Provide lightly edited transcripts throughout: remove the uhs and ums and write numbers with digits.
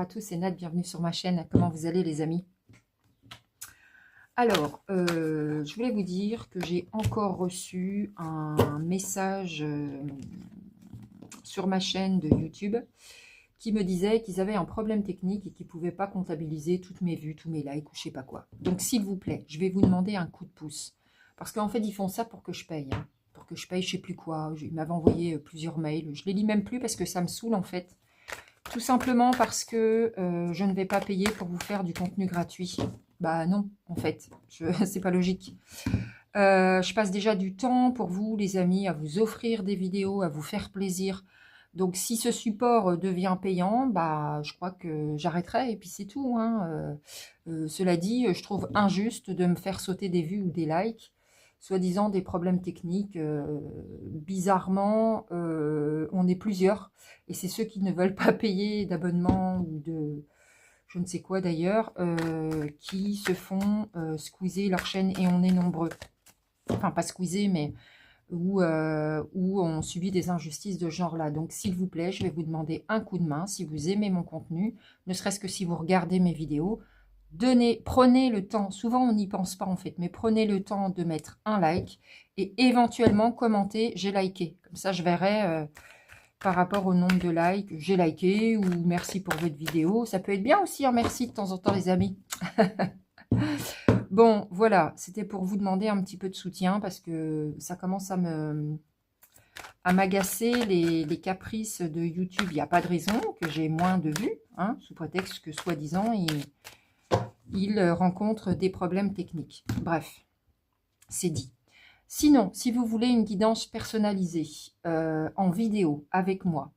à tous, c'est Nat, bienvenue sur ma chaîne. Comment vous allez les amis? Alors, je voulais vous dire que j'ai encore reçu un message sur ma chaîne de YouTube qui me disait qu'ils avaient un problème technique et qu'ils ne pouvaient pas comptabiliser toutes mes vues, tous mes likes ou je sais pas quoi. Donc s'il vous plaît, je vais vous demander un coup de pouce. Parce qu'en fait, ils font ça pour que je paye. Hein. Pour que je paye je sais plus quoi. Ils m'avaient envoyé plusieurs mails. Je les lis même plus parce que ça me saoule en fait. Tout simplement parce que je ne vais pas payer pour vous faire du contenu gratuit. Bah non, en fait, c'est pas logique. Je passe déjà du temps pour vous, les amis, à vous offrir des vidéos, à vous faire plaisir. Donc, si ce support devient payant, bah, je crois que j'arrêterai et puis c'est tout. Hein. Cela dit, je trouve injuste de me faire sauter des vues ou des likes, soi-disant des problèmes techniques. Bizarrement, on est plusieurs et c'est ceux qui ne veulent pas payer d'abonnement ou de je ne sais quoi d'ailleurs, qui se font squeezer leur chaîne et on est nombreux. Enfin, pas squeezer, mais où on subit des injustices de ce genre-là. Donc, s'il vous plaît, je vais vous demander un coup de main si vous aimez mon contenu, ne serait-ce que si vous regardez mes vidéos. Prenez le temps, souvent on n'y pense pas en fait, mais prenez le temps de mettre un like et éventuellement commenter « j'ai liké ». Comme ça, je verrai par rapport au nombre de likes, j'ai liké ou merci pour votre vidéo. Ça peut être bien aussi, un merci de temps en temps les amis. Bon, voilà, c'était pour vous demander un petit peu de soutien parce que ça commence à m'agacer les caprices de YouTube. Il n'y a pas de raison que j'ai moins de vues, hein, sous prétexte que soi-disant, il rencontre des problèmes techniques. Bref, c'est dit. Sinon, si vous voulez une guidance personnalisée en vidéo avec moi,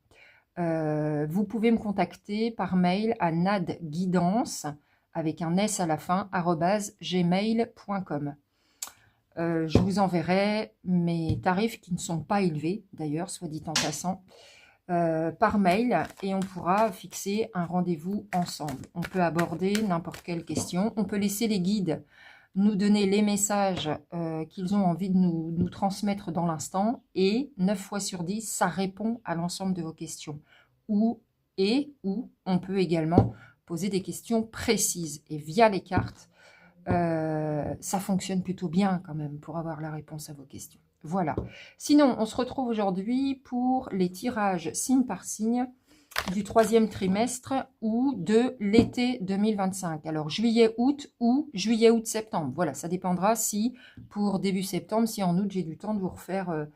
vous pouvez me contacter par mail à nadguidance avec un S à la fin, @gmail.com. Je vous enverrai mes tarifs qui ne sont pas élevés, d'ailleurs, soit dit en passant, par mail et on pourra fixer un rendez-vous ensemble. On peut aborder n'importe quelle question. On peut laisser les guides nous donner les messages qu'ils ont envie de nous transmettre dans l'instant et 9 fois sur 10, ça répond à l'ensemble de vos questions. Ou on peut également poser des questions précises et via les cartes, ça fonctionne plutôt bien quand même pour avoir la réponse à vos questions. Voilà. Sinon, on se retrouve aujourd'hui pour les tirages signe par signe du 3e trimestre ou de l'été 2025. Alors, juillet-août ou juillet-août-septembre. Voilà, ça dépendra si pour début septembre, si en août, j'ai du temps de vous refaire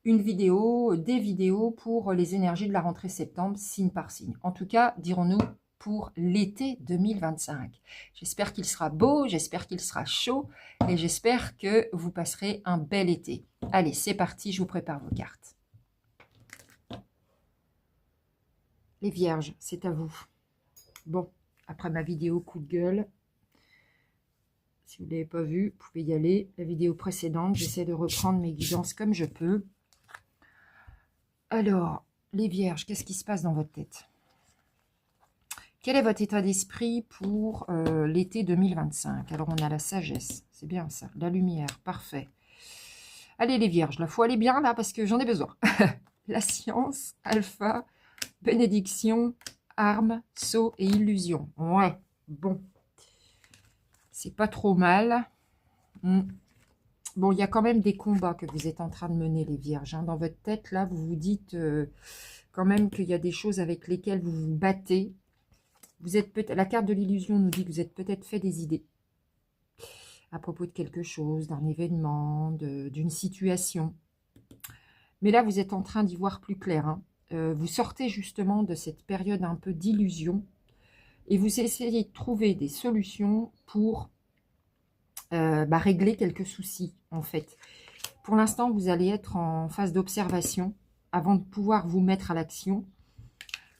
une vidéo, des vidéos pour les énergies de la rentrée septembre, signe par signe. En tout cas, dirons-nous pour l'été 2025. J'espère qu'il sera beau, j'espère qu'il sera chaud et j'espère que vous passerez un bel été. Allez, c'est parti, je vous prépare vos cartes. Les vierges, c'est à vous. Bon, après ma vidéo coup de gueule, si vous ne l'avez pas vue, vous pouvez y aller. La vidéo précédente, j'essaie de reprendre mes guidances comme je peux. Alors, les vierges, qu'est-ce qui se passe dans votre tête? Quel est votre état d'esprit pour l'été 2025? Alors, on a la sagesse, c'est bien ça. La lumière, parfait. Allez, les vierges, la foi, elle est bien là parce que j'en ai besoin. La science, alpha, bénédiction, arme, sceau et illusion. Ouais, bon. C'est pas trop mal. Bon, il y a quand même des combats que vous êtes en train de mener, les vierges. Hein. Dans votre tête, là, vous vous dites quand même qu'il y a des choses avec lesquelles vous vous battez. Vous êtes peut-être, la carte de l'illusion nous dit que vous êtes peut-être fait des idées à propos de quelque chose, d'un événement, d'une situation. Mais là, vous êtes en train d'y voir plus clair. Hein. Vous sortez justement de cette période un peu d'illusion et vous essayez de trouver des solutions pour régler quelques soucis, en fait. Pour l'instant, vous allez être en phase d'observation avant de pouvoir vous mettre à l'action.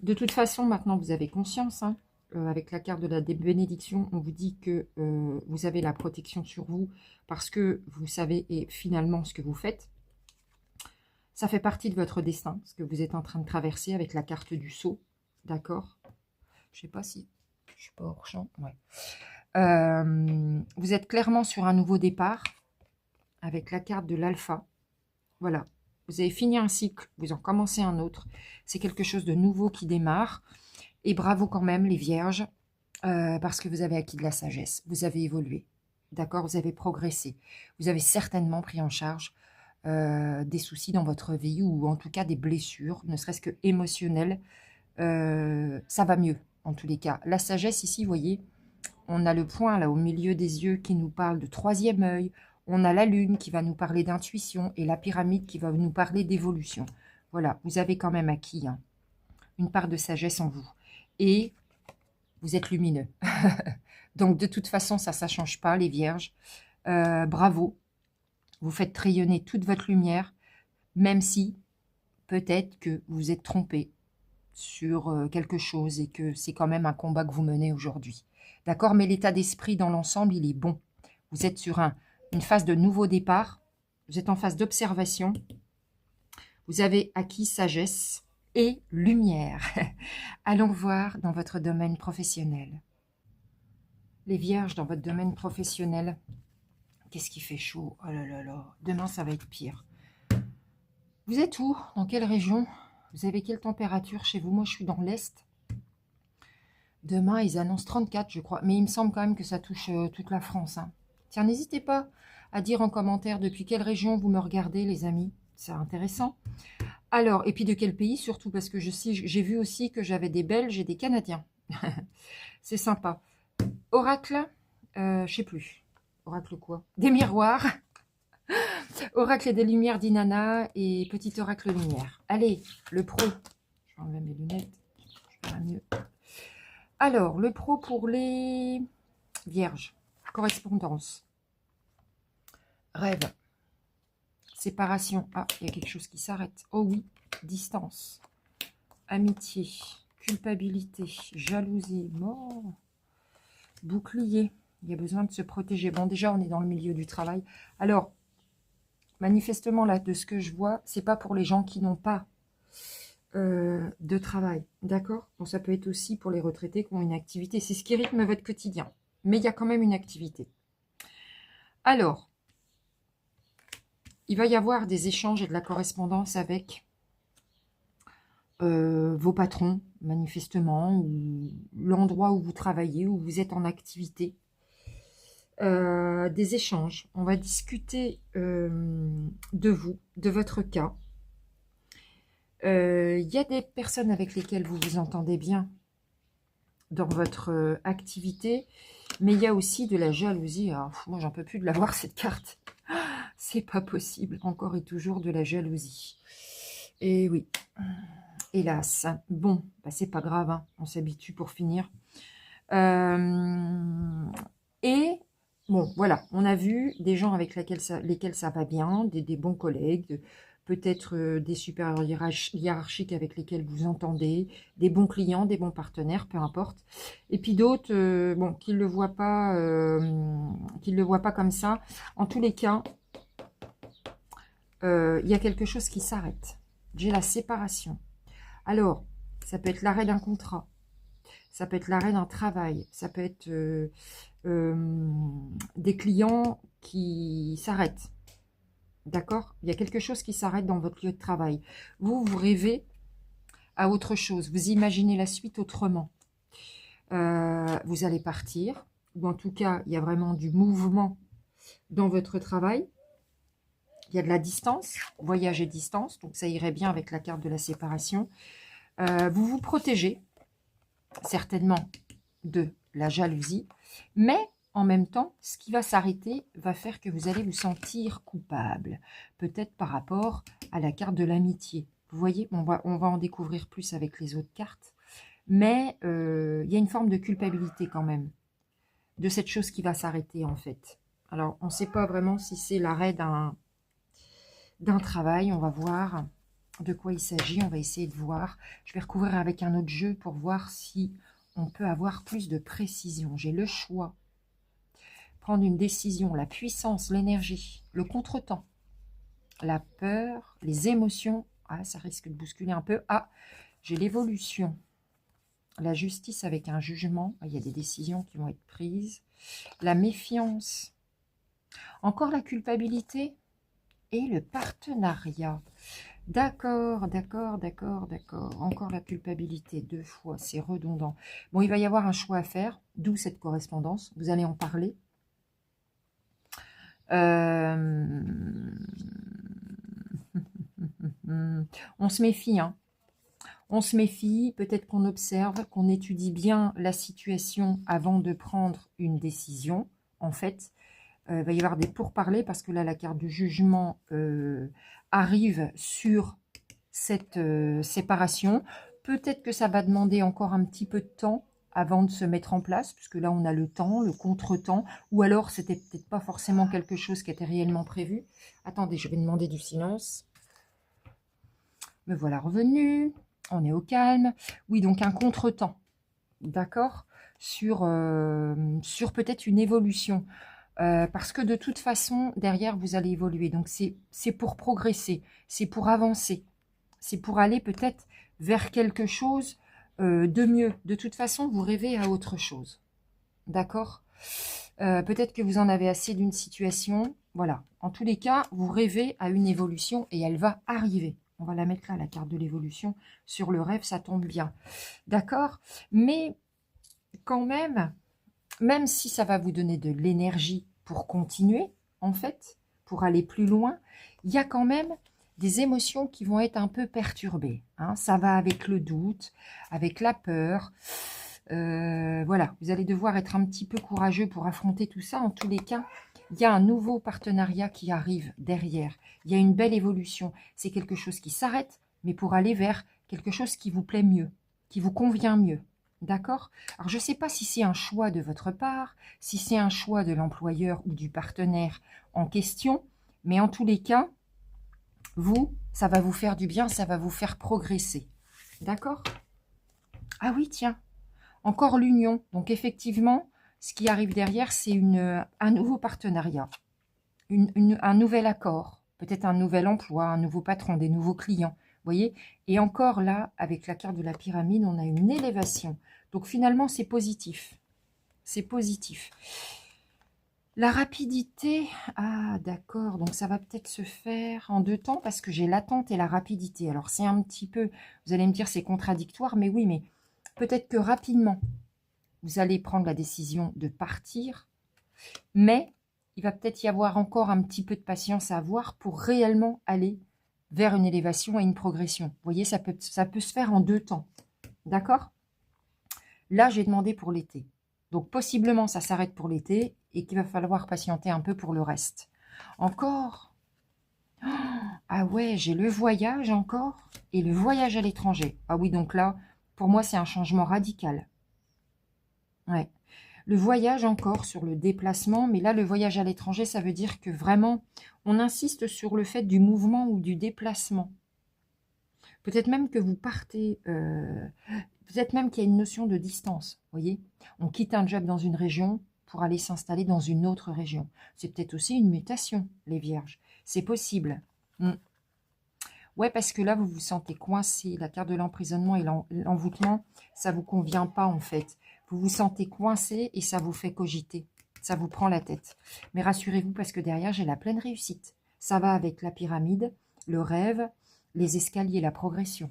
De toute façon, maintenant, vous avez conscience, hein. Avec la carte de la bénédiction, on vous dit que vous avez la protection sur vous parce que vous savez et finalement ce que vous faites. Ça fait partie de votre destin, ce que vous êtes en train de traverser avec la carte du sceau. D'accord? Je ne sais pas si je suis pas hors champ. Ouais. Vous êtes clairement sur un nouveau départ avec la carte de l'alpha. Voilà. Vous avez fini un cycle, vous en commencez un autre. C'est quelque chose de nouveau qui démarre. Et bravo quand même les vierges, parce que vous avez acquis de la sagesse, vous avez évolué, d'accord, vous avez progressé, vous avez certainement pris en charge des soucis dans votre vie ou en tout cas des blessures, ne serait-ce que émotionnelles. Ça va mieux en tous les cas. La sagesse ici, vous voyez, on a le point là au milieu des yeux qui nous parle de troisième œil, on a la lune qui va nous parler d'intuition et la pyramide qui va nous parler d'évolution. Voilà, vous avez quand même acquis une part de sagesse en vous. Et vous êtes lumineux. Donc, de toute façon, ça ne change pas, les vierges. Bravo. Vous faites rayonner toute votre lumière, même si peut-être que vous êtes trompé sur quelque chose et que c'est quand même un combat que vous menez aujourd'hui. D'accord? Mais l'état d'esprit dans l'ensemble, il est bon. Vous êtes sur une phase de nouveau départ. Vous êtes en phase d'observation. Vous avez acquis sagesse et lumière. Allons voir dans votre domaine professionnel. Les vierges, dans votre domaine professionnel, qu'est-ce qui fait chaud? Oh là là là, demain ça va être pire. Vous êtes où? Dans quelle région? Vous avez quelle température chez vous? Moi je suis dans l'Est. Demain ils annoncent 34 je crois, mais il me semble quand même que ça touche toute la France. Hein. Tiens, n'hésitez pas à dire en commentaire depuis quelle région vous me regardez les amis, c'est intéressant. Alors, et puis de quel pays surtout, parce que j'ai vu aussi que j'avais des Belges et des Canadiens. C'est sympa. Oracle, je sais plus. Oracle quoi? Des miroirs. Oracle des lumières d'Inanna et petit oracle lumière. Allez, le pro. Je vais enlever mes lunettes. Je verrai mieux. Alors, le pro pour les vierges. Correspondance. Rêve. Séparation. Ah, il y a quelque chose qui s'arrête. Oh oui. Distance. Amitié. Culpabilité. Jalousie. Mort. Bouclier. Il y a besoin de se protéger. Bon, déjà, on est dans le milieu du travail. Alors, manifestement, là, de ce que je vois, c'est pas pour les gens qui n'ont pas de travail. D'accord? Bon, ça peut être aussi pour les retraités qui ont une activité. C'est ce qui rythme votre quotidien. Mais il y a quand même une activité. Alors, il va y avoir des échanges et de la correspondance avec vos patrons, manifestement, ou l'endroit où vous travaillez, où vous êtes en activité. Des échanges. On va discuter de vous, de votre cas. Il y a des personnes avec lesquelles vous vous entendez bien dans votre activité, mais il y a aussi de la jalousie. Alors, moi, j'en peux plus de la voir, cette carte. C'est pas possible. Encore et toujours de la jalousie. Et oui, hélas. Bon, bah, c'est pas grave, hein. On s'habitue pour finir. Et bon, voilà, on a vu des gens avec lesquels ça va bien, des bons collègues, peut-être des supérieurs hiérarchiques avec lesquels vous entendez, des bons clients, des bons partenaires, peu importe. Et puis d'autres, bon, qui ne le voient pas comme ça. En tous les cas, il y a quelque chose qui s'arrête. J'ai la séparation. Alors, ça peut être l'arrêt d'un contrat. Ça peut être l'arrêt d'un travail. Ça peut être des clients qui s'arrêtent. D'accord? Il y a quelque chose qui s'arrête dans votre lieu de travail. Vous rêvez à autre chose. Vous imaginez la suite autrement. Vous allez partir. Ou en tout cas, il y a vraiment du mouvement dans votre travail. Il y a de la distance. Voyage et distance. Donc, ça irait bien avec la carte de la séparation. Vous vous protégez certainement de la jalousie. Mais en même temps, ce qui va s'arrêter va faire que vous allez vous sentir coupable. Peut-être par rapport à la carte de l'amitié. Vous voyez, on va en découvrir plus avec les autres cartes. Mais il y a une forme de culpabilité quand même de cette chose qui va s'arrêter en fait. Alors, on ne sait pas vraiment si c'est l'arrêt d'un travail. On va voir de quoi il s'agit. On va essayer de voir. Je vais recouvrir avec un autre jeu pour voir si on peut avoir plus de précision. J'ai le choix. Prendre une décision, la puissance, l'énergie, le contretemps, la peur, les émotions. Ah, ça risque de bousculer un peu. Ah, j'ai l'évolution. La justice avec un jugement. Ah, il y a des décisions qui vont être prises. La méfiance. Encore la culpabilité et le partenariat. D'accord, d'accord, d'accord, d'accord. Encore la culpabilité, 2 fois, c'est redondant. Bon, il va y avoir un choix à faire, d'où cette correspondance. Vous allez en parler. Euh, On se méfie, hein. On se méfie, peut-être qu'on observe, qu'on étudie bien la situation avant de prendre une décision. En fait, il va y avoir des pourparlers parce que là, la carte du jugement arrive sur cette séparation. Peut-être que ça va demander encore un petit peu de temps avant de se mettre en place, puisque là, on a le temps, le contre-temps, ou alors c'était peut-être pas forcément quelque chose qui était réellement prévu. Attendez, je vais demander du silence. Me voilà revenu, on est au calme. Oui, donc un contre-temps, d'accord, sur peut-être une évolution. Parce que de toute façon, derrière, vous allez évoluer. Donc, c'est pour progresser, c'est pour avancer, c'est pour aller peut-être vers quelque chose de mieux. De toute façon, vous rêvez à autre chose, d'accord. Peut-être que vous en avez assez d'une situation. Voilà, en tous les cas, vous rêvez à une évolution et elle va arriver. On va la mettre là, la carte de l'évolution. Sur le rêve, ça tombe bien. D'accord. Mais quand même si ça va vous donner de l'énergie pour continuer, en fait, pour aller plus loin, il y a quand même des émotions qui vont être un peu perturbées, hein. Ça va avec le doute, avec la peur. Voilà, vous allez devoir être un petit peu courageux pour affronter tout ça. En tous les cas, il y a un nouveau partenariat qui arrive derrière. Il y a une belle évolution. C'est quelque chose qui s'arrête, mais pour aller vers quelque chose qui vous plaît mieux, qui vous convient mieux. D'accord? Alors, je ne sais pas si c'est un choix de votre part, si c'est un choix de l'employeur ou du partenaire en question, mais en tous les cas, vous, ça va vous faire du bien, ça va vous faire progresser. D'accord? Ah oui, tiens, encore l'union. Donc, effectivement, ce qui arrive derrière, c'est un nouveau partenariat, un nouvel accord, peut-être un nouvel emploi, un nouveau patron, des nouveaux clients. Voyez. Et encore là, avec la carte de la pyramide, on a une élévation. Donc finalement, c'est positif. C'est positif. La rapidité, ah d'accord, donc ça va peut-être se faire en 2 temps parce que j'ai l'attente et la rapidité. Alors c'est un petit peu, vous allez me dire c'est contradictoire, mais oui, mais peut-être que rapidement, vous allez prendre la décision de partir, mais il va peut-être y avoir encore un petit peu de patience à avoir pour réellement aller vers une élévation et une progression. Vous voyez, ça peut se faire en 2 temps. D'accord? Là, j'ai demandé pour l'été. Donc, possiblement, ça s'arrête pour l'été et qu'il va falloir patienter un peu pour le reste. Encore? Ah ouais, j'ai le voyage encore et le voyage à l'étranger. Ah oui, donc là, pour moi, c'est un changement radical. Ouais. Le voyage encore sur le déplacement, mais là, le voyage à l'étranger, ça veut dire que vraiment, on insiste sur le fait du mouvement ou du déplacement. Peut-être même que vous partez, peut-être même qu'il y a une notion de distance, voyez. On quitte un job dans une région pour aller s'installer dans une autre région. C'est peut-être aussi une mutation, les vierges. C'est possible. Ouais, parce que là, vous vous sentez coincé. La carte de l'emprisonnement et l'envoûtement, ça ne vous convient pas en fait. Vous vous sentez coincé et ça vous fait cogiter. Ça vous prend la tête. Mais rassurez-vous parce que derrière, j'ai la pleine réussite. Ça va avec la pyramide, le rêve, les escaliers, la progression.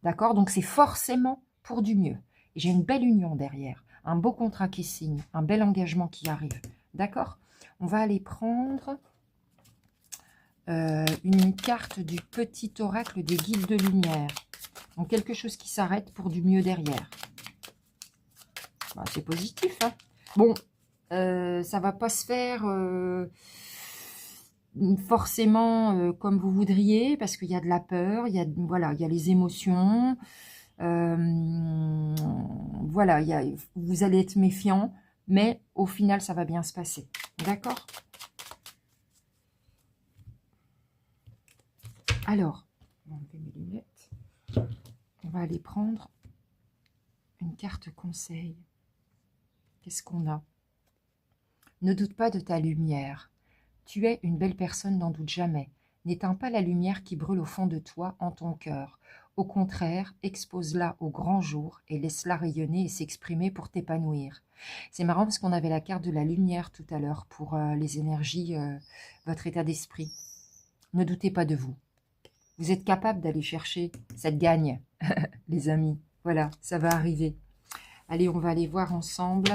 D'accord? Donc, c'est forcément pour du mieux. Et j'ai une belle union derrière. Un beau contrat qui signe. Un bel engagement qui arrive. D'accord? On va aller prendre une carte du petit oracle des guides de lumière. Donc, quelque chose qui s'arrête pour du mieux derrière. Bah, c'est positif, hein? Bon, ça va pas se faire forcément comme vous voudriez, parce qu'il y a de la peur, voilà, il y a les émotions. Voilà, vous allez être méfiant, mais au final, ça va bien se passer. D'accord? Alors, on va enlever mes lunettes. On va aller prendre une carte conseil. Qu'est-ce qu'on a? Ne doute pas de ta lumière. Tu es une belle personne, n'en doute jamais. N'éteins pas la lumière qui brûle au fond de toi, en ton cœur. Au contraire, expose-la au grand jour et laisse-la rayonner et s'exprimer pour t'épanouir. C'est marrant parce qu'on avait la carte de la lumière tout à l'heure pour les énergies, votre état d'esprit. Ne doutez pas de vous. Vous êtes capable d'aller chercher cette gagne, les amis. Voilà, ça va arriver. Allez, on va aller voir ensemble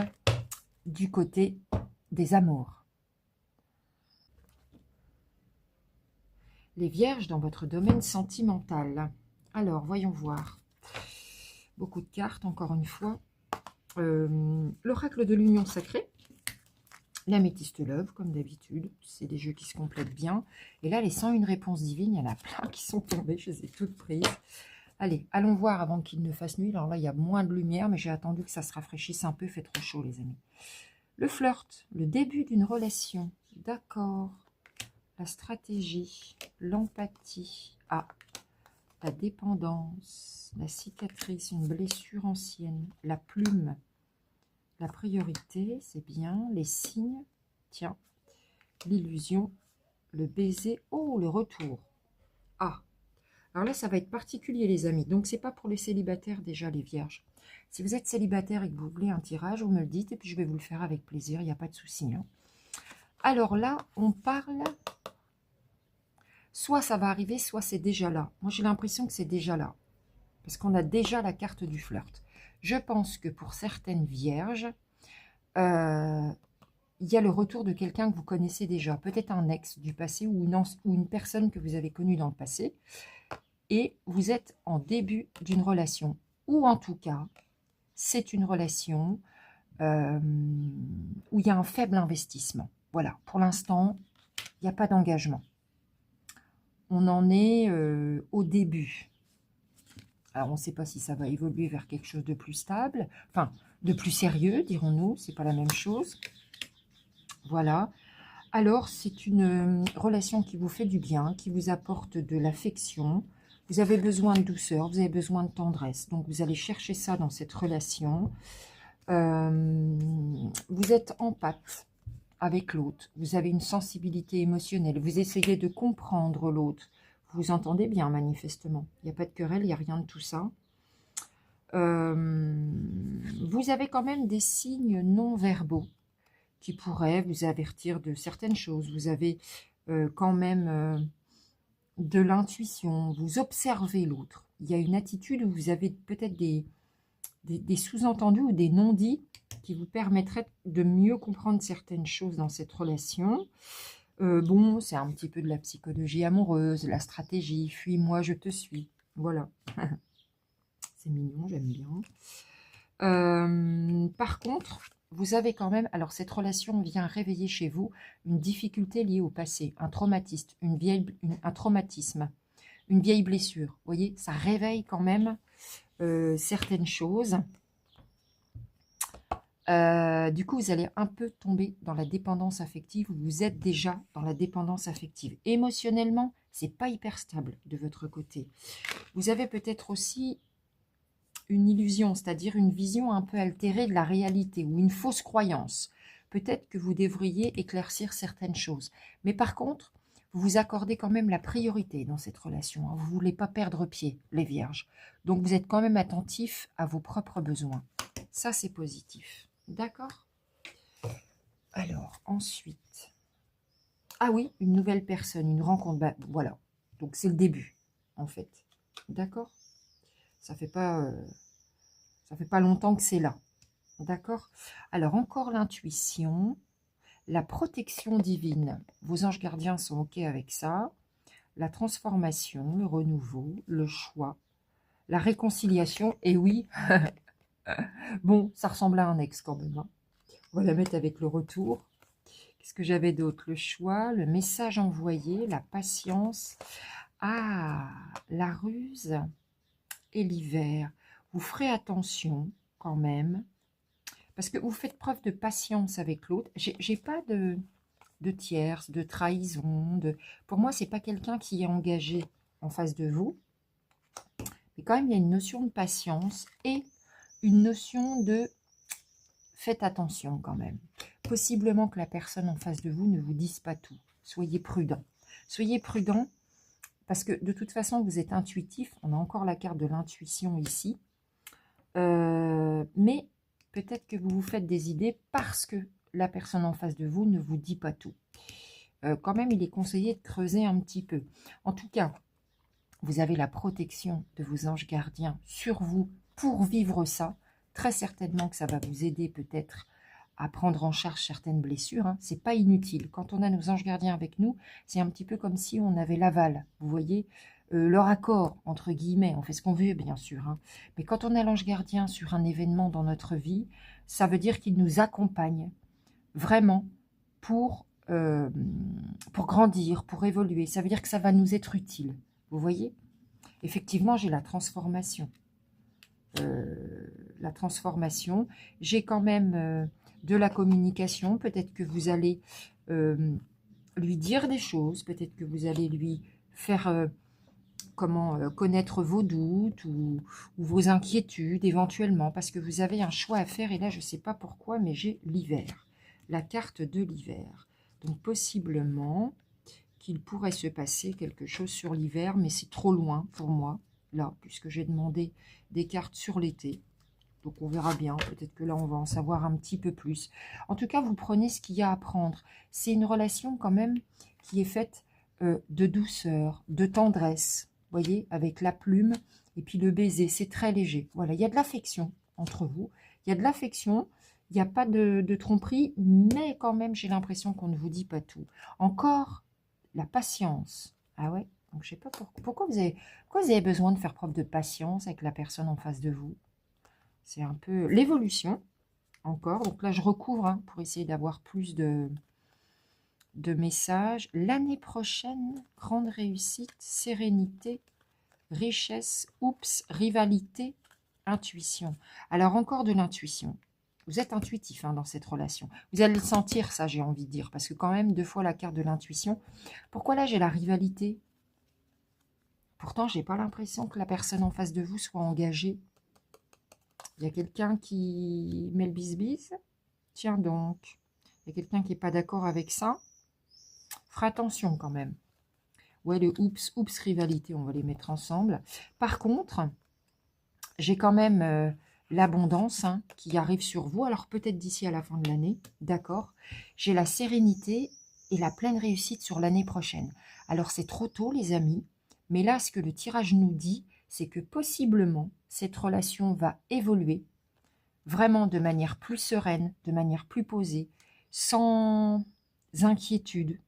du côté des amours. Les vierges dans votre domaine sentimental. Alors, voyons voir. Beaucoup de cartes, encore une fois. L'oracle de l'union sacrée. L'améthyste love, comme d'habitude. C'est des jeux qui se complètent bien. Et là, les 101 réponses divines, il y en a plein qui sont tombées. Je les ai toutes prises. Allez, allons voir avant qu'il ne fasse nuit. Alors là, il y a moins de lumière, mais j'ai attendu que ça se rafraîchisse un peu. Il fait trop chaud, les amis. Le flirt, le début d'une relation. D'accord. La stratégie, l'empathie. Ah, la dépendance, la cicatrice, une blessure ancienne. La plume. La priorité, c'est bien. Les signes, tiens. L'illusion, le baiser. Oh, le retour. Ah, alors là, ça va être particulier, les amis. Donc, c'est pas pour les célibataires, déjà, les vierges. Si vous êtes célibataire et que vous voulez un tirage, vous me le dites, et puis je vais vous le faire avec plaisir, il n'y a pas de souci. Hein. Alors là, on parle... Soit ça va arriver, soit c'est déjà là. Moi, j'ai l'impression que c'est déjà là. Parce qu'on a déjà la carte du flirt. Je pense que pour certaines vierges... il y a le retour de quelqu'un que vous connaissez déjà, peut-être un ex du passé ou une personne que vous avez connue dans le passé, et vous êtes en début d'une relation, ou en tout cas, c'est une relation où il y a un faible investissement. Voilà, pour l'instant, il n'y a pas d'engagement. On en est au début. Alors, on ne sait pas si ça va évoluer vers quelque chose de plus stable, enfin, de plus sérieux, dirons-nous, c'est pas la même chose. Voilà. Alors, c'est une relation qui vous fait du bien, qui vous apporte de l'affection. Vous avez besoin de douceur, vous avez besoin de tendresse. Donc, vous allez chercher ça dans cette relation. Vous êtes en pacte avec l'autre. Vous avez une sensibilité émotionnelle. Vous essayez de comprendre l'autre. Vous vous entendez bien, manifestement. Il n'y a pas de querelle, il n'y a rien de tout ça. Vous avez quand même des signes non verbaux qui pourrait vous avertir de certaines choses. Vous avez quand même de l'intuition, vous observez l'autre. Il y a une attitude où vous avez peut-être des sous-entendus ou des non-dits qui vous permettraient de mieux comprendre certaines choses dans cette relation. Bon, c'est un petit peu de la psychologie amoureuse, la stratégie, fuis-moi, je te suis. Voilà. C'est mignon, j'aime bien. Par contre... Vous avez quand même, alors cette relation vient réveiller chez vous une difficulté liée au passé, un traumatisme, un traumatisme, une vieille blessure. Vous voyez, ça réveille quand même certaines choses. Du coup, vous allez un peu tomber dans la dépendance affective. Vous êtes déjà dans la dépendance affective. Émotionnellement, c'est pas hyper stable de votre côté. Vous avez peut-être aussi une illusion, c'est-à-dire une vision un peu altérée de la réalité ou une fausse croyance. Peut-être que vous devriez éclaircir certaines choses. Mais par contre, vous vous accordez quand même la priorité dans cette relation. Vous ne voulez pas perdre pied, les vierges. Donc, vous êtes quand même attentif à vos propres besoins. Ça, c'est positif. D'accord? Alors, ensuite... Ah oui, une nouvelle personne, une rencontre. Bah, voilà. Donc, c'est le début, en fait. D'accord? Ça fait pas longtemps que c'est là. D'accord? Alors, encore l'intuition, la protection divine. Vos anges gardiens sont OK avec ça. La transformation, le renouveau, le choix, la réconciliation. Et oui, bon, ça ressemble à un ex quand même. Hein. On va la mettre avec le retour. Qu'est-ce que j'avais d'autre? Le choix, le message envoyé, la patience. Ah, la ruse et l'hiver. Vous ferez attention quand même, parce que vous faites preuve de patience avec l'autre. J'ai pas de tierce, de trahison. Pour moi, c'est pas quelqu'un qui est engagé en face de vous. Mais quand même, il y a une notion de patience et une notion de faites attention quand même. Possiblement que la personne en face de vous ne vous dise pas tout. Soyez prudent. Soyez prudent parce que de toute façon, vous êtes intuitif. On a encore la carte de l'intuition ici. Mais peut-être que vous vous faites des idées parce que la personne en face de vous ne vous dit pas tout. Quand même, il est conseillé de creuser un petit peu. En tout cas, Vous avez la protection de vos anges gardiens sur vous pour vivre ça. Très certainement que ça va vous aider peut-être à prendre en charge certaines blessures. Hein. C'est pas inutile. Quand on a nos anges gardiens avec nous, c'est un petit peu comme si on avait l'aval. Vous voyez, leur accord, entre guillemets. On fait ce qu'on veut, bien sûr. Hein. Mais quand on a l'ange gardien sur un événement dans notre vie, ça veut dire qu'il nous accompagne vraiment pour grandir, pour évoluer. Ça veut dire que ça va nous être utile. Vous voyez? Effectivement, j'ai la transformation. J'ai quand même de la communication. Peut-être que vous allez lui dire des choses. Peut-être que vous allez lui faire connaître vos doutes ou vos inquiétudes éventuellement. Parce que vous avez un choix à faire. Et là, je ne sais pas pourquoi, mais j'ai l'hiver. La carte de l'hiver. Donc, possiblement qu'il pourrait se passer quelque chose sur l'hiver, mais c'est trop loin pour moi, là, puisque j'ai demandé des cartes sur l'été. Donc, on verra bien. Peut-être que là, on va en savoir un petit peu plus. En tout cas, vous prenez ce qu'il y a à prendre. C'est une relation quand même qui est faite de douceur, de tendresse, vous voyez, avec la plume et puis le baiser. C'est très léger. Voilà, il y a de l'affection entre vous. Il y a de l'affection. Il n'y a pas de tromperie, mais quand même, j'ai l'impression qu'on ne vous dit pas tout. Encore la patience. Ah ouais, donc je sais pas pourquoi vous avez besoin de faire preuve de patience avec la personne en face de vous. C'est un peu l'évolution, encore. Donc là, je recouvre hein, pour essayer d'avoir plus de messages. L'année prochaine, grande réussite, sérénité, richesse, oups, rivalité, intuition. Alors encore de l'intuition. Vous êtes intuitif hein, dans cette relation. Vous allez le sentir, ça, j'ai envie de dire. Parce que quand même, 2 fois la carte de l'intuition. Pourquoi là, j'ai la rivalité? Pourtant, j'ai pas l'impression que la personne en face de vous soit engagée. Il y a quelqu'un qui met le bis-bis. Tiens donc. Il y a quelqu'un qui n'est pas d'accord avec ça. Fera attention quand même. Ouais, le oups, oups, rivalité, on va les mettre ensemble. Par contre, j'ai quand même... l'abondance hein, qui arrive sur vous, alors peut-être d'ici à la fin de l'année, d'accord. J'ai la sérénité et la pleine réussite sur l'année prochaine. Alors c'est trop tôt les amis, mais là ce que le tirage nous dit, c'est que possiblement cette relation va évoluer vraiment de manière plus sereine, de manière plus posée, sans inquiétude,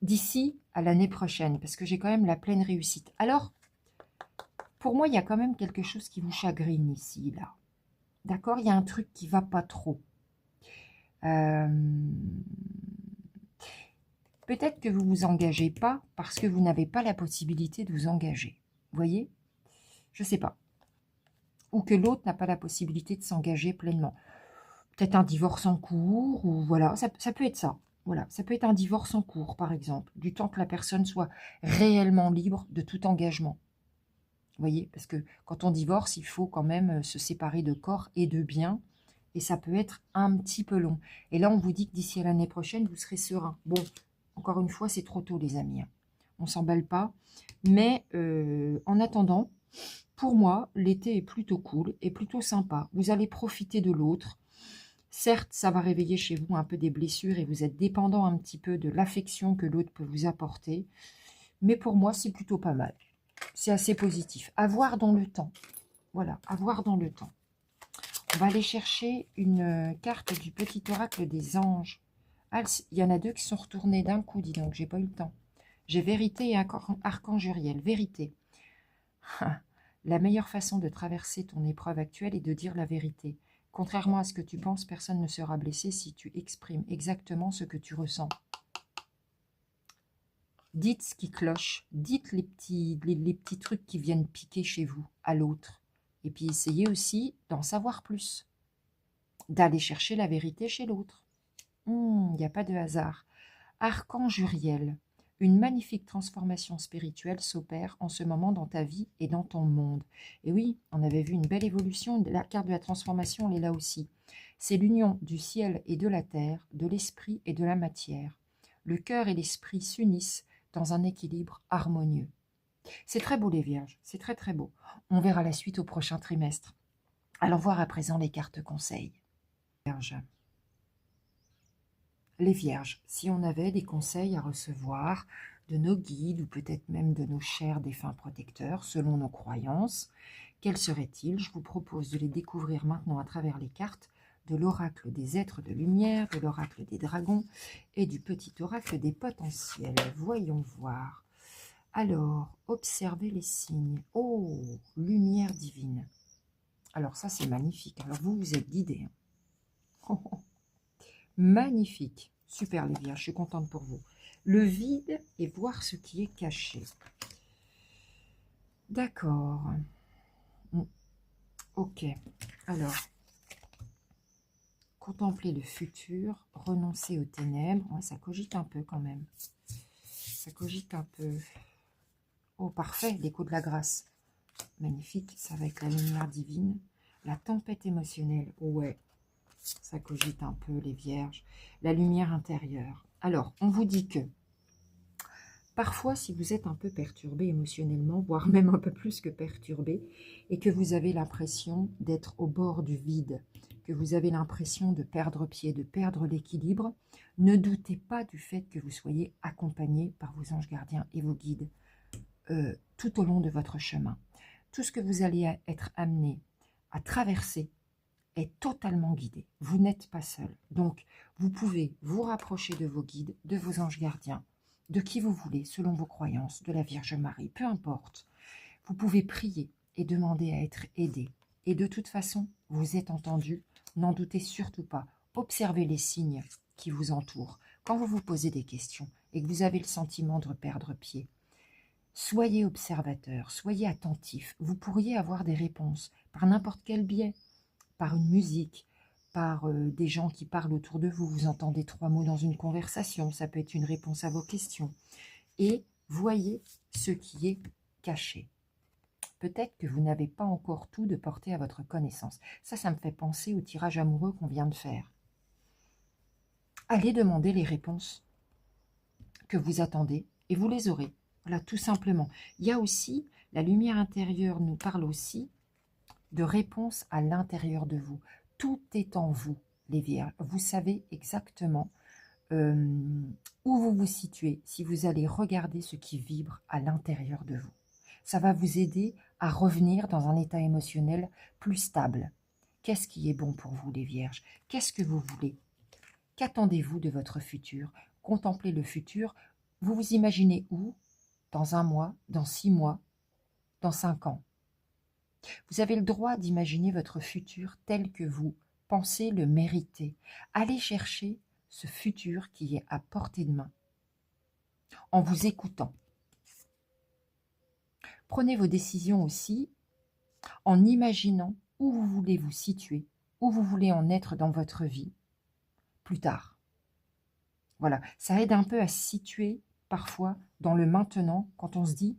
d'ici à l'année prochaine, parce que j'ai quand même la pleine réussite. Alors, pour moi, il y a quand même quelque chose qui vous chagrine ici, là. D'accord? Il y a un truc qui ne va pas trop. Peut-être que vous ne vous engagez pas parce que vous n'avez pas la possibilité de vous engager. Vous voyez? Je ne sais pas. Ou que l'autre n'a pas la possibilité de s'engager pleinement. Peut-être un divorce en cours, ou voilà, ça peut être ça. Voilà, ça peut être un divorce en cours, par exemple, du temps que la personne soit réellement libre de tout engagement. Vous voyez, parce que quand on divorce, il faut quand même se séparer de corps et de biens, et ça peut être un petit peu long. Et là, on vous dit que d'ici à l'année prochaine, vous serez serein. Bon, encore une fois, c'est trop tôt, les amis. On ne s'emballe pas. Mais en attendant, pour moi, l'été est plutôt cool et plutôt sympa. Vous allez profiter de l'autre. Certes, ça va réveiller chez vous un peu des blessures et vous êtes dépendant un petit peu de l'affection que l'autre peut vous apporter. Mais pour moi, c'est plutôt pas mal. C'est assez positif. À voir dans le temps. Voilà, à voir dans le temps. On va aller chercher une carte du petit oracle des anges. Ah, il y en a 2 qui sont retournés d'un coup, dis donc, j'ai pas eu le temps. J'ai vérité et archange Uriel. Vérité. La meilleure façon de traverser ton épreuve actuelle est de dire la vérité. Contrairement à ce que tu penses, personne ne sera blessé si tu exprimes exactement ce que tu ressens. Dites ce qui cloche, dites les petits trucs qui viennent piquer chez vous, à l'autre. Et puis essayez aussi d'en savoir plus, d'aller chercher la vérité chez l'autre. Il n'y a pas de hasard. Archange Uriel, une magnifique transformation spirituelle s'opère en ce moment dans ta vie et dans ton monde. Et oui, on avait vu une belle évolution, la carte de la transformation, elle est là aussi. C'est l'union du ciel et de la terre, de l'esprit et de la matière. Le cœur et l'esprit s'unissent dans un équilibre harmonieux. C'est très beau les vierges, c'est très très beau. On verra la suite au prochain trimestre. Allons voir à présent les cartes conseils. Vierge. les Vierges, si on avait des conseils à recevoir de nos guides ou peut-être même de nos chers défunts protecteurs, selon nos croyances, quels seraient-ils? Je vous propose de les découvrir maintenant à travers les cartes de l'oracle des êtres de lumière, de l'oracle des dragons et du petit oracle des potentiels. Voyons voir. Alors, observez les signes. Oh, lumière divine. Alors ça, c'est magnifique. Alors vous, vous êtes guidés. Hein. Magnifique. Super les Vierges, je suis contente pour vous. Le vide et voir ce qui est caché. D'accord. Ok. Alors, contempler le futur, renoncer aux ténèbres. Ouais, ça cogite un peu quand même. Ça cogite un peu. Oh, parfait, l'écho de la grâce. Magnifique, ça va être la lumière divine. La tempête émotionnelle. Ouais, ça cogite un peu les Vierges. La lumière intérieure. Alors, on vous dit que parfois, si vous êtes un peu perturbé émotionnellement, voire même un peu plus que perturbé, et que vous avez l'impression d'être au bord du vide, que vous avez l'impression de perdre pied, de perdre l'équilibre, ne doutez pas du fait que vous soyez accompagné par vos anges gardiens et vos guides tout au long de votre chemin. Tout ce que vous allez être amené à traverser est totalement guidé. Vous n'êtes pas seul. Donc, vous pouvez vous rapprocher de vos guides, de vos anges gardiens, de qui vous voulez, selon vos croyances, de la Vierge Marie, peu importe. Vous pouvez prier et demander à être aidé. Et de toute façon, vous êtes entendu, n'en doutez surtout pas. Observez les signes qui vous entourent. Quand vous vous posez des questions et que vous avez le sentiment de perdre pied, soyez observateur, soyez attentif. Vous pourriez avoir des réponses par n'importe quel biais, par une musique, par des gens qui parlent autour de vous. Vous entendez 3 mots dans une conversation, ça peut être une réponse à vos questions. Et voyez ce qui est caché. Peut-être que vous n'avez pas encore tout de porter à votre connaissance. Ça me fait penser au tirage amoureux qu'on vient de faire. Allez demander les réponses que vous attendez et vous les aurez. Voilà, tout simplement. Il y a aussi, la lumière intérieure nous parle aussi de réponses à l'intérieur de vous. Tout est en vous, les Vierges. Vous savez exactement où vous vous situez si vous allez regarder ce qui vibre à l'intérieur de vous. Ça va vous aider à revenir dans un état émotionnel plus stable. Qu'est-ce qui est bon pour vous, les Vierges? Qu'est-ce que vous voulez? Qu'attendez-vous de votre futur? Contemplez le futur. Vous vous imaginez où? Dans 1 mois, dans 6 mois, dans 5 ans. Vous avez le droit d'imaginer votre futur tel que vous pensez le mériter. Allez chercher ce futur qui est à portée de main en vous écoutant. Prenez vos décisions aussi en imaginant où vous voulez vous situer, où vous voulez en être dans votre vie plus tard. Voilà, ça aide un peu à se situer parfois dans le maintenant quand on se dit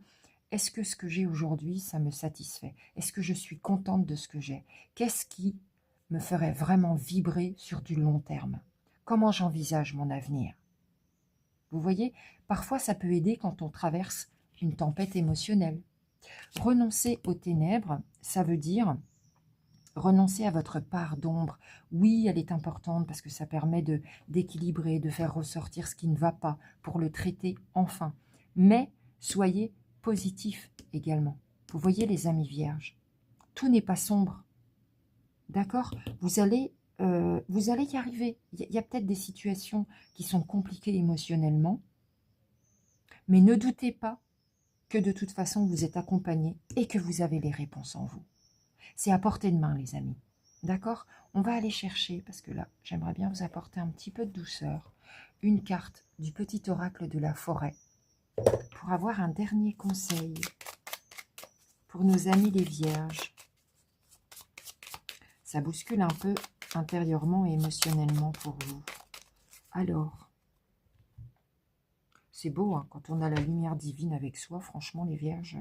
est-ce que ce que j'ai aujourd'hui, ça me satisfait? Est-ce que je suis contente de ce que j'ai? Qu'est-ce qui me ferait vraiment vibrer sur du long terme? Comment j'envisage mon avenir? Vous voyez, parfois ça peut aider quand on traverse une tempête émotionnelle. Renoncer aux ténèbres, ça veut dire renoncer à votre part d'ombre. Oui, elle est importante parce que ça permet d'équilibrer, de faire ressortir ce qui ne va pas pour le traiter enfin. Mais soyez positif également. Vous voyez les amis vierges, tout n'est pas sombre. D'accord? Vous allez y arriver. Il y a peut-être des situations qui sont compliquées émotionnellement, mais ne doutez pas que de toute façon vous êtes accompagné et que vous avez les réponses en vous. C'est à portée de main, les amis. D'accord? On va aller chercher, parce que là, j'aimerais bien vous apporter un petit peu de douceur, une carte du petit oracle de la forêt pour avoir un dernier conseil pour nos amis les vierges. Ça bouscule un peu intérieurement et émotionnellement pour vous. Alors, c'est beau hein, quand on a la lumière divine avec soi, franchement les vierges.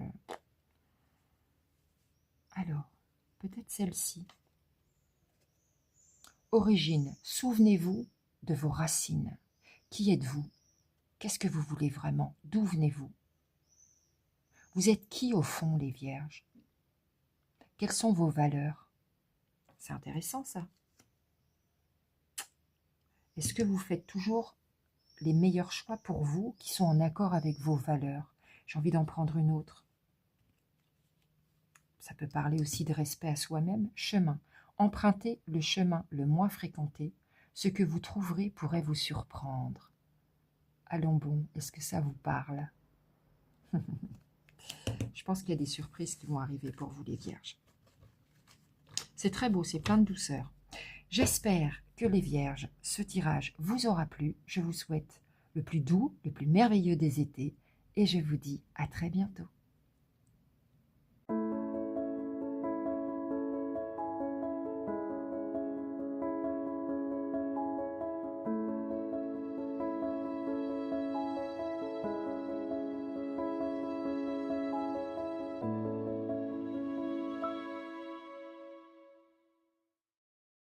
Alors, peut-être celle-ci. Origine, souvenez-vous de vos racines. Qui êtes-vous? Qu'est-ce que vous voulez vraiment? D'où venez-vous? Vous êtes qui au fond, les vierges? Quelles sont vos valeurs? C'est intéressant ça. Est-ce que vous faites toujours les meilleurs choix pour vous qui sont en accord avec vos valeurs? J'ai envie d'en prendre une autre. Ça peut parler aussi de respect à soi-même. Chemin. Empruntez le chemin le moins fréquenté. Ce que vous trouverez pourrait vous surprendre. Allons bon, est-ce que ça vous parle? Je pense qu'il y a des surprises qui vont arriver pour vous les vierges. C'est très beau, c'est plein de douceur. J'espère que les vierges, ce tirage vous aura plu. Je vous souhaite le plus doux, le plus merveilleux des étés et je vous dis à très bientôt.